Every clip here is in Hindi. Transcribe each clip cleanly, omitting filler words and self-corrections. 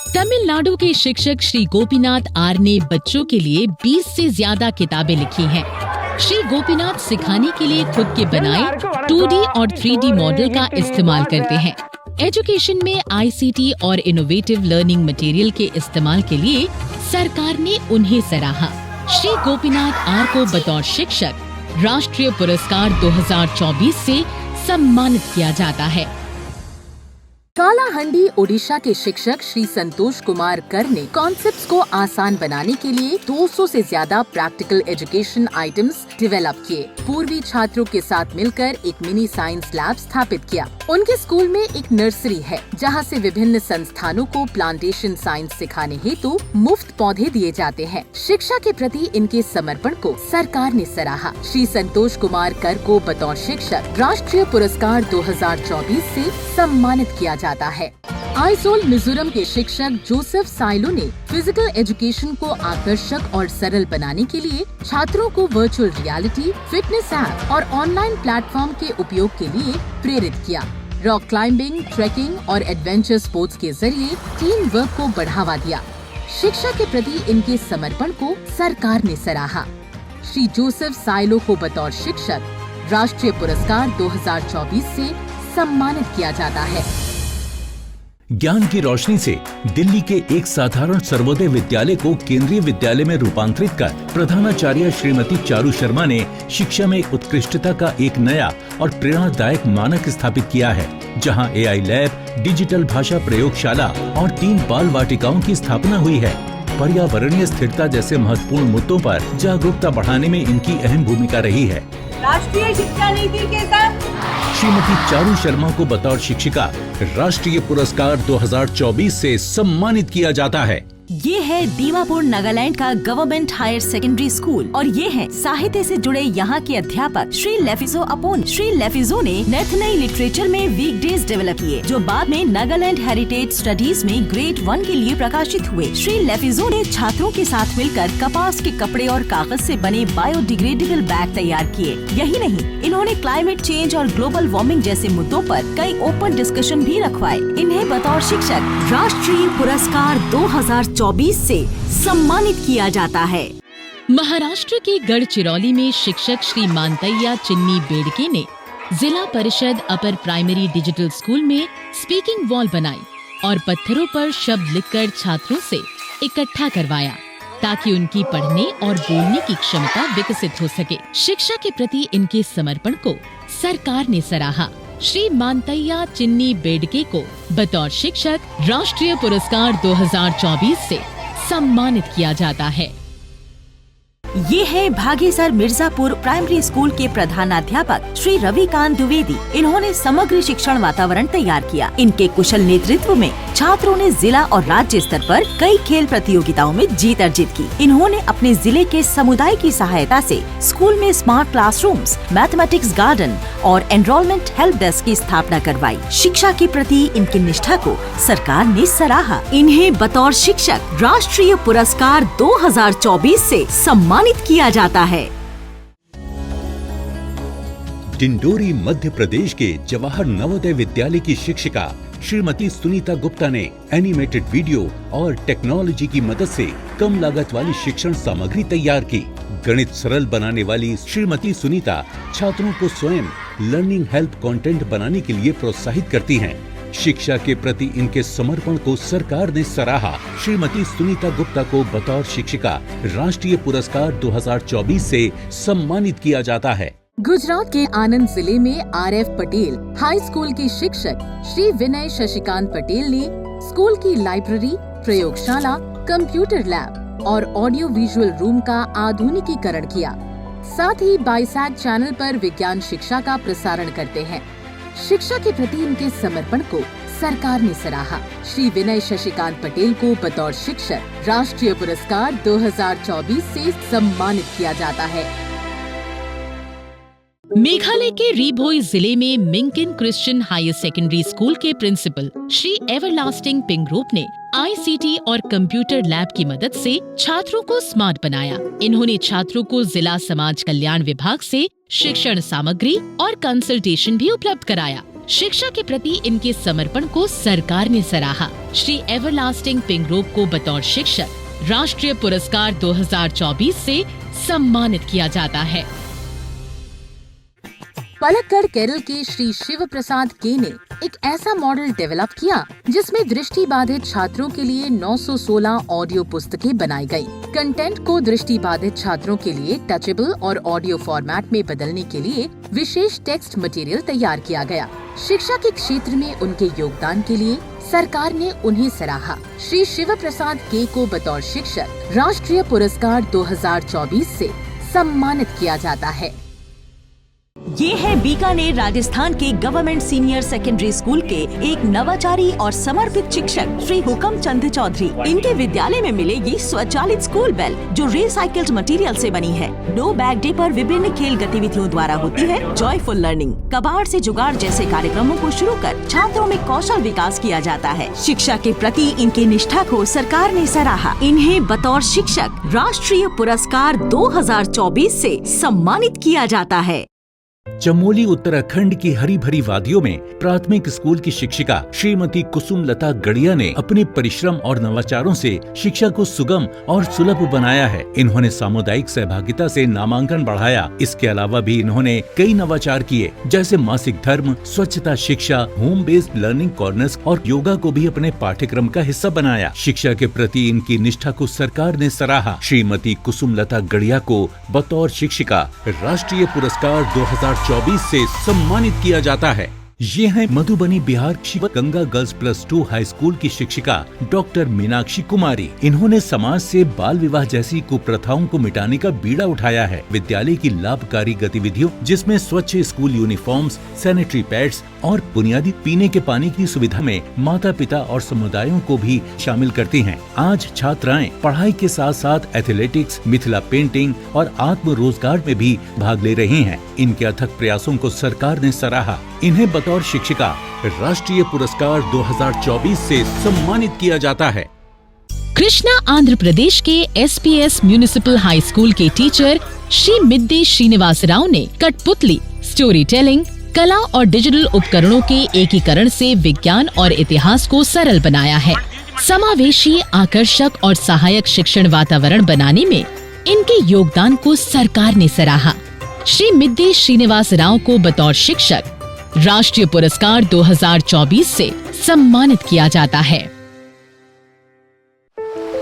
तमिलनाडु के शिक्षक श्री गोपीनाथ आर ने बच्चों के लिए 20 से ज्यादा किताबें लिखी हैं। श्री गोपीनाथ सिखाने के लिए खुद के बनाए 2D और 3D मॉडल का इस्तेमाल करते हैं। एजुकेशन में ICT और इनोवेटिव लर्निंग मटेरियल के इस्तेमाल के लिए सरकार ने उन्हें सराहा। श्री गोपीनाथ आर को बतौर शिक्षक राष्ट्रीय पुरस्कार 2024 से सम्मानित किया जाता है। कालाहंडी ओडिशा के शिक्षक श्री संतोष कुमार कर ने कॉन्सेप्ट्स को आसान बनाने के लिए 200 से ज्यादा प्रैक्टिकल एजुकेशन आइटम्स डेवलप किए। पूर्वी छात्रों के साथ मिलकर एक मिनी साइंस लैब स्थापित किया। उनके स्कूल में एक नर्सरी है जहां से विभिन्न संस्थानों को प्लांटेशन साइंस सिखाने हेतु मुफ्त पौधे दिए जाते हैं। शिक्षा के प्रति इनके समर्पण को सरकार ने सराहा। श्री संतोष कुमार कर को बतौर शिक्षक राष्ट्रीय पुरस्कार 2024 से सम्मानित किया जाता है। आइजोल मिजोरम के शिक्षक जोसेफ साइलो ने फिजिकल एजुकेशन को आकर्षक और सरल बनाने के लिए छात्रों को वर्चुअल रियलिटी, फिटनेस ऐप और ऑनलाइन प्लेटफॉर्म के उपयोग के लिए प्रेरित किया। रॉक क्लाइंबिंग, ट्रैकिंग और एडवेंचर स्पोर्ट्स के जरिए टीम वर्क को बढ़ावा दिया। शिक्षा के प्रति इनके समर्पण को सरकार ने सराहा। श्री जोसेफ साइलो को बतौर शिक्षक राष्ट्रीय पुरस्कार 2024 से सम्मानित किया जाता है। ज्ञान की रोशनी से दिल्ली के एक साधारण सर्वोदय विद्यालय को केंद्रीय विद्यालय में रूपांतरित कर प्रधानाचार्य श्रीमती चारू शर्मा ने शिक्षा में उत्कृष्टता का एक नया और प्रेरणादायक मानक स्थापित किया है, जहां AI लैब, डिजिटल भाषा प्रयोगशाला और 3 बाल वाटिकाओं की स्थापना हुई है। पर्यावरणीय स्थिरता जैसे महत्वपूर्ण मुद्दों पर जागरूकता बढ़ाने में इनकी अहम भूमिका रही है। राष्ट्रीय शिक्षा नीति के तहत श्रीमती चारू शर्मा को बतौर शिक्षिका राष्ट्रीय पुरस्कार 2024 से सम्मानित किया जाता है। ये है दीमापुर नागालैंड का गवर्नमेंट हायर सेकेंडरी स्कूल और ये है साहित्य से जुड़े यहाँ के अध्यापक श्री लेफिजो अपोन। श्री लेफिजो ने नैथनई लिटरेचर में वीक डेज डेवलप किए, जो बाद में नागालैंड हेरिटेज स्टडीज में ग्रेड 1 के लिए प्रकाशित हुए। श्री लेफिजो ने छात्रों के साथ मिलकर कपास के कपड़े और कागज से बने बायोडिग्रेडेबल बैग तैयार किए। यही नहीं, इन्होंने क्लाइमेट चेंज और ग्लोबल वार्मिंग जैसे मुद्दों पर कई ओपन डिस्कशन भी रखवाए। इन्हें बतौर शिक्षक राष्ट्रीय पुरस्कार 2024 से सम्मानित किया जाता है। महाराष्ट्र के गढ़चिरौली में शिक्षक श्री मांतैया चिन्नी बेड़के ने जिला परिषद अपर प्राइमरी डिजिटल स्कूल में स्पीकिंग वॉल बनाई और पत्थरों पर शब्द लिखकर छात्रों से इकट्ठा करवाया, ताकि उनकी पढ़ने और बोलने की क्षमता विकसित हो सके। शिक्षा के प्रति इनके समर्पण को सरकार ने सराहा। श्री मांतैया चिन्नी बेड़के को बतौर शिक्षक राष्ट्रीय पुरस्कार 2024 से सम्मानित किया जाता है। ये है भागेसर मिर्जापुर प्राइमरी स्कूल के प्रधानाध्यापक श्री रविकांत द्विवेदी। इन्होंने समग्र शिक्षण वातावरण तैयार किया। इनके कुशल नेतृत्व में छात्रों ने जिला और राज्य स्तर पर कई खेल प्रतियोगिताओं में जीत अर्जित की। इन्होंने अपने जिले के समुदाय की सहायता से स्कूल में स्मार्ट क्लासरूम्स, मैथमेटिक्स गार्डन और एनरोलमेंट हेल्प डेस्क की स्थापना करवाई। शिक्षा के प्रति इनकी निष्ठा को सरकार ने सराहा। इन्हें बतौर शिक्षक राष्ट्रीय पुरस्कार 2024 से सम्मानित किया जाता है। डिंडोरी मध्य प्रदेश के जवाहर नवोदय विद्यालय की शिक्षिका श्रीमती सुनीता गुप्ता ने एनिमेटेड वीडियो और टेक्नोलॉजी की मदद से कम लागत वाली शिक्षण सामग्री तैयार की। गणित सरल बनाने वाली श्रीमती सुनीता छात्रों को स्वयं लर्निंग हेल्प कंटेंट बनाने के लिए प्रोत्साहित करती हैं। शिक्षा के प्रति इनके समर्पण को सरकार ने सराहा। श्रीमती सुनीता गुप्ता को बतौर शिक्षिका राष्ट्रीय पुरस्कार 2024 से सम्मानित किया जाता है। गुजरात के आनंद जिले में RF पटेल हाई स्कूल के शिक्षक श्री विनय शशिकांत पटेल ने स्कूल की लाइब्रेरी, प्रयोगशाला, कंप्यूटर लैब और ऑडियो विजुअल रूम का आधुनिकीकरण किया। साथ ही बाइसैग चैनल पर विज्ञान शिक्षा का प्रसारण करते हैं। शिक्षा के प्रति इनके समर्पण को सरकार ने सराहा। श्री विनय शशिकांत पटेल को बतौर शिक्षक राष्ट्रीय पुरस्कार 2024 से सम्मानित किया जाता है। मेघालय के रीभोई जिले में मिंकिन क्रिश्चियन हायर सेकेंडरी स्कूल के प्रिंसिपल श्री एवरलास्टिंग पिंगरोप ने ICT और कंप्यूटर लैब की मदद से छात्रों को स्मार्ट बनाया। इन्होंने छात्रों को जिला समाज कल्याण विभाग से शिक्षण सामग्री और कंसल्टेशन भी उपलब्ध कराया। शिक्षा के प्रति इनके समर्पण को सरकार ने सराहा। श्री एवरलास्टिंग पिंगरोक को बतौर शिक्षक राष्ट्रीय पुरस्कार 2024 से सम्मानित किया जाता है। पलक्कड़ केरल के श्री शिव प्रसाद के ने एक ऐसा मॉडल डेवलप किया जिसमें दृष्टि बाधित छात्रों के लिए 916 ऑडियो पुस्तकें बनाई गयी। कंटेंट को दृष्टि बाधित छात्रों के लिए टचेबल और ऑडियो फॉर्मेट में बदलने के लिए विशेष टेक्स्ट मटेरियल तैयार किया गया। शिक्षा के क्षेत्र में उनके योगदान के लिए सरकार ने उन्हें सराहा। श्री शिव प्रसाद के को बतौर शिक्षक राष्ट्रीय पुरस्कार 2024 से सम्मानित किया जाता है। ये है बीकानेर राजस्थान के गवर्नमेंट सीनियर सेकेंडरी स्कूल के एक नवाचारी और समर्पित शिक्षक श्री हुकम चंद चौधरी। इनके विद्यालय में मिलेगी स्वचालित स्कूल बेल जो रिसाइकिल्ड मटेरियल से बनी है। नो बैग डे पर विभिन्न खेल गतिविधियों द्वारा होती है जॉयफुल लर्निंग। कबाड़ से जुगाड़ जैसे कार्यक्रमों को शुरू कर छात्रों में कौशल विकास किया जाता है। शिक्षा के प्रति इनकी निष्ठा को सरकार ने सराहा। इन्हें बतौर शिक्षक राष्ट्रीय पुरस्कार 2024 से सम्मानित किया जाता है। चमोली उत्तराखंड की हरी भरी वादियों में प्राथमिक स्कूल की शिक्षिका श्रीमती कुसुम लता गड़िया ने अपने परिश्रम और नवाचारों से शिक्षा को सुगम और सुलभ बनाया है। इन्होंने सामुदायिक सहभागिता से नामांकन बढ़ाया। इसके अलावा भी इन्होंने कई नवाचार किए, जैसे मासिक धर्म, स्वच्छता शिक्षा, होम बेस्ड लर्निंग कॉर्नर्स और योगा को भी अपने पाठ्यक्रम का हिस्सा बनाया। शिक्षा के प्रति इनकी निष्ठा को सरकार ने सराहा। श्रीमती कुसुम लता गड़िया को बतौर शिक्षिका राष्ट्रीय पुरस्कार 2024 से सम्मानित किया जाता है। ये हैं Madhubani Bihar Shiv Ganga girls +2 high school की शिक्षिका डॉक्टर मीनाक्षी कुमारी। इन्होंने समाज से बाल विवाह जैसी कुप्रथाओं को मिटाने का बीड़ा उठाया है। विद्यालय की लाभकारी गतिविधियों जिसमें स्वच्छ स्कूल यूनिफॉर्म्स, सैनिटरी पैड्स और बुनियादी पीने के पानी की सुविधा में माता पिता और समुदायों को भी शामिल करती हैं। आज छात्राएं पढ़ाई के साथ साथ एथलेटिक्स, मिथिला पेंटिंग और आत्म रोजगार में भी भाग ले रही हैं। इनके अथक प्रयासों को सरकार ने सराहा। इन्हें बतौर शिक्षिका राष्ट्रीय पुरस्कार 2024 से सम्मानित किया जाता है। कृष्णा आंध्र प्रदेश के SPS म्युनिसिपल हाई स्कूल के टीचर श्री मिद्दे श्रीनिवास राव ने कठपुतली, स्टोरी टेलिंग, कला और डिजिटल उपकरणों के एकीकरण से विज्ञान और इतिहास को सरल बनाया है। समावेशी, आकर्षक और सहायक शिक्षण वातावरण बनाने में इनके योगदान को सरकार ने सराहा। श्री मिद्दे श्रीनिवास राव को बतौर शिक्षक राष्ट्रीय पुरस्कार 2024 से सम्मानित किया जाता है।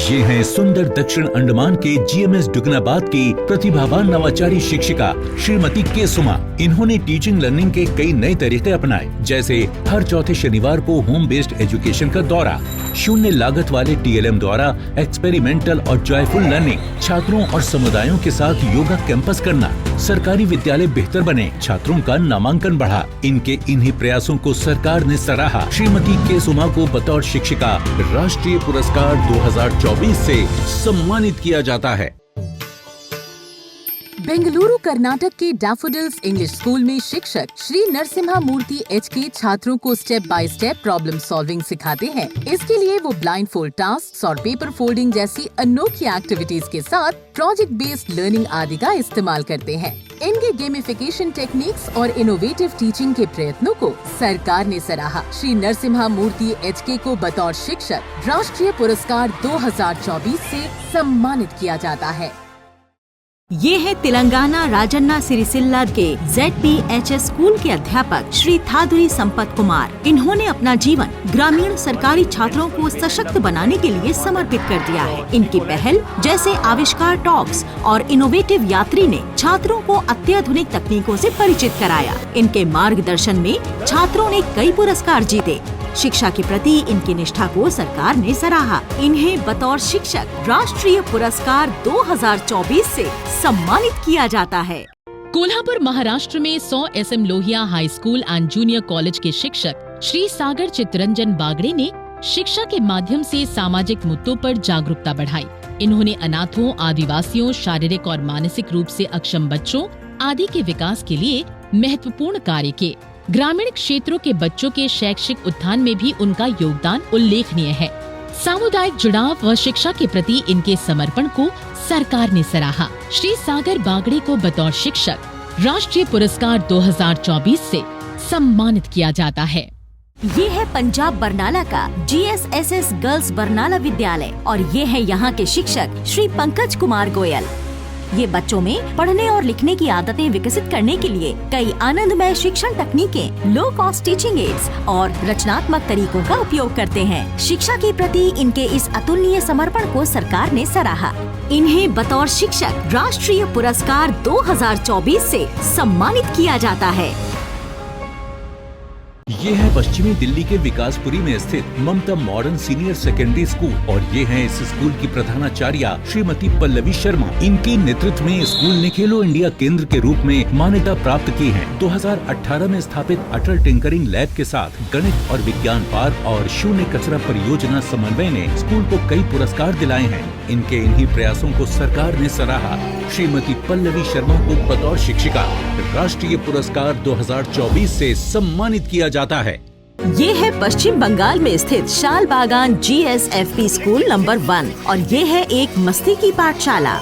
ये हैं सुंदर दक्षिण अंडमान के GMS डुगनाबाद की प्रतिभावान नवाचारी शिक्षिका श्रीमती के सुमा। इन्होंने टीचिंग लर्निंग के कई नए तरीके अपनाए, जैसे हर चौथे शनिवार को होम बेस्ड एजुकेशन का दौरा, शून्य लागत वाले TLM द्वारा एक्सपेरिमेंटल और जॉयफुल लर्निंग, छात्रों और समुदायों के साथ योगा कैंपस करना, सरकारी विद्यालय बेहतर बने, छात्रों का नामांकन बढ़ा। इनके इन्हीं प्रयासों को सरकार ने सराहा। श्रीमती के सुमा को बतौर शिक्षिका राष्ट्रीय पुरस्कार 2024 से सम्मानित किया जाता है। बेंगलुरु कर्नाटक के डैफोडिल्स इंग्लिश स्कूल में शिक्षक श्री नरसिम्हा मूर्ति HK छात्रों को step by step problem solving सिखाते हैं। इसके लिए वो ब्लाइंड फोल्ड टास्क और पेपर फोल्डिंग जैसी अनोखी एक्टिविटीज के साथ प्रोजेक्ट बेस्ड लर्निंग आदि का इस्तेमाल करते हैं। इनके गेमिफिकेशन टेक्निक्स और इनोवेटिव टीचिंग के प्रयत्नों को सरकार ने सराहा। श्री नरसिम्हा मूर्ति HK को बतौर शिक्षक राष्ट्रीय पुरस्कार 2024 से सम्मानित किया जाता है। ये है तेलंगाना राजन्ना सिरिसिल्ला के ZPHS स्कूल के अध्यापक श्री थादुरी संपत कुमार। इन्होंने अपना जीवन ग्रामीण सरकारी छात्रों को सशक्त बनाने के लिए समर्पित कर दिया है। इनकी पहल जैसे आविष्कार टॉक्स और इनोवेटिव यात्री ने छात्रों को अत्याधुनिक तकनीकों से परिचित कराया। इनके मार्गदर्शन में छात्रों ने कई पुरस्कार जीते। शिक्षा के प्रति इनकी निष्ठा को सरकार ने सराहा। इन्हें बतौर शिक्षक राष्ट्रीय पुरस्कार 2024 से सम्मानित किया जाता है। कोल्हापुर महाराष्ट्र में 100 SM Lohia high school and junior college के शिक्षक श्री सागर चित्तरंजन बागड़े ने शिक्षा के माध्यम से सामाजिक मुद्दों पर जागरूकता बढ़ाई। इन्होंने अनाथों, आदिवासियों, शारीरिक और मानसिक रूप से अक्षम बच्चों आदि के विकास के लिए महत्वपूर्ण कार्य किए। ग्रामीण क्षेत्रों के बच्चों के शैक्षिक उत्थान में भी उनका योगदान उल्लेखनीय है। सामुदायिक जुड़ाव व शिक्षा के प्रति इनके समर्पण को सरकार ने सराहा। श्री सागर बागड़े को बतौर शिक्षक राष्ट्रीय पुरस्कार 2024 से सम्मानित किया जाता है। ये है पंजाब बरनाला का GSSS गर्ल्स बरनाला विद्यालय और ये है यहाँ के शिक्षक श्री पंकज कुमार गोयल। ये बच्चों में पढ़ने और लिखने की आदतें विकसित करने के लिए कई आनंदमय शिक्षण तकनीकें, लो कॉस्ट टीचिंग एड्स और रचनात्मक तरीकों का उपयोग करते हैं। शिक्षा के प्रति इनके इस अतुलनीय समर्पण को सरकार ने सराहा। इन्हें बतौर शिक्षक राष्ट्रीय पुरस्कार 2024 से सम्मानित किया जाता है। ये है पश्चिमी दिल्ली के विकासपुरी में स्थित ममता मॉडर्न सीनियर सेकेंडरी स्कूल और ये है इस स्कूल की प्रधानाचार्या श्रीमती पल्लवी शर्मा। इनके नेतृत्व में स्कूल ने खेलो इंडिया केंद्र के रूप में मान्यता प्राप्त की है। 2018 में स्थापित अटल टिंकरिंग लैब के साथ गणित और विज्ञान पार्क और शून्य कचरा परियोजना समन्वय ने स्कूल को कई पुरस्कार दिलाए हैं। इनके इन्हीं प्रयासों को सरकार ने सराहा। श्रीमती पल्लवी शर्मा को बतौर शिक्षिका राष्ट्रीय पुरस्कार 2024 से सम्मानित किया जाता है। ये है पश्चिम बंगाल में स्थित शाल बागान GSFP स्कूल नंबर 1 और ये है एक मस्ती की पाठशाला।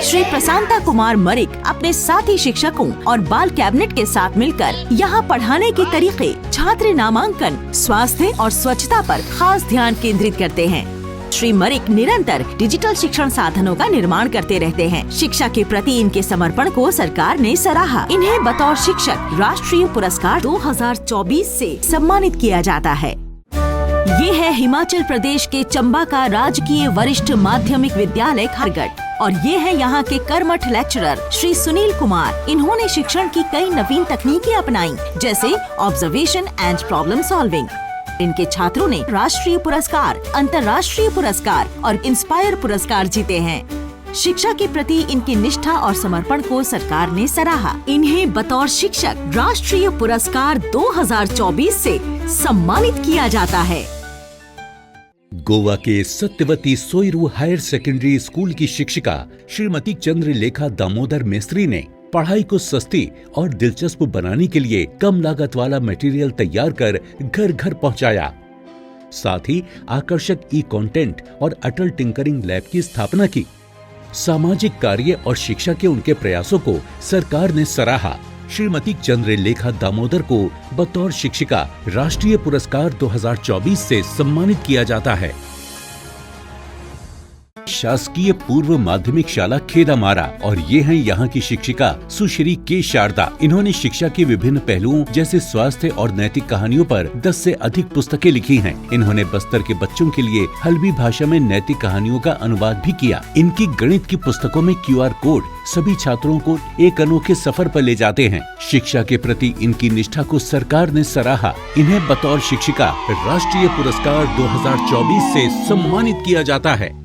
श्री प्रशांता कुमार मरिक अपने साथी शिक्षकों और बाल कैबिनेट के साथ मिलकर यहाँ पढ़ाने के तरीके, छात्र नामांकन, स्वास्थ्य और स्वच्छता पर खास ध्यान केंद्रित करते हैं। श्री मरिक निरंतर डिजिटल शिक्षण साधनों का निर्माण करते रहते हैं। शिक्षा के प्रति इनके समर्पण को सरकार ने सराहा। इन्हें बतौर शिक्षक राष्ट्रीय पुरस्कार 2024 से सम्मानित किया जाता है। ये है हिमाचल प्रदेश के चंबा का राजकीय वरिष्ठ माध्यमिक विद्यालय खरगट और ये है यहाँ के कर्मठ लेक्चरर श्री सुनील कुमार। इन्होंने शिक्षण की कई नवीन तकनीकें अपनाई, जैसे ऑब्जर्वेशन एंड प्रॉब्लम सॉल्विंग। इनके छात्रों ने राष्ट्रीय पुरस्कार, अंतर्राष्ट्रीय पुरस्कार और इंस्पायर पुरस्कार जीते हैं। शिक्षा के प्रति इनकी निष्ठा और समर्पण को सरकार ने सराहा। इन्हें बतौर शिक्षक राष्ट्रीय पुरस्कार 2024 से सम्मानित किया जाता है। गोवा के सत्यवती सोइरू हायर सेकेंडरी स्कूल की शिक्षिका श्रीमती चंद्रलेखा दामोदर मिस्त्री ने पढ़ाई को सस्ती और दिलचस्प बनाने के लिए कम लागत वाला मटेरियल तैयार कर घर घर पहुंचाया। साथ ही आकर्षक कंटेंट और अटल टिंकरिंग लैब की स्थापना की। सामाजिक कार्य और शिक्षा के उनके प्रयासों को सरकार ने सराहा। श्रीमती चंद्रलेखा दामोदर को बतौर शिक्षिका राष्ट्रीय पुरस्कार 2024 से सम्मानित किया जाता है। शासकीय पूर्व माध्यमिक शाला खेदामारा और ये हैं यहाँ की शिक्षिका सुश्री के शारदा। इन्होंने शिक्षा के विभिन्न पहलुओं जैसे स्वास्थ्य और नैतिक कहानियों पर 10 से अधिक पुस्तकें लिखी हैं। इन्होंने बस्तर के बच्चों के लिए हल्बी भाषा में नैतिक कहानियों का अनुवाद भी किया। इनकी गणित की पुस्तकों में QR कोड सभी छात्रों को एक अनोखे सफर पर ले जाते हैं। शिक्षा के प्रति इनकी निष्ठा को सरकार ने सराहा। इन्हें बतौर शिक्षिका राष्ट्रीय पुरस्कार 2024 से सम्मानित किया जाता है।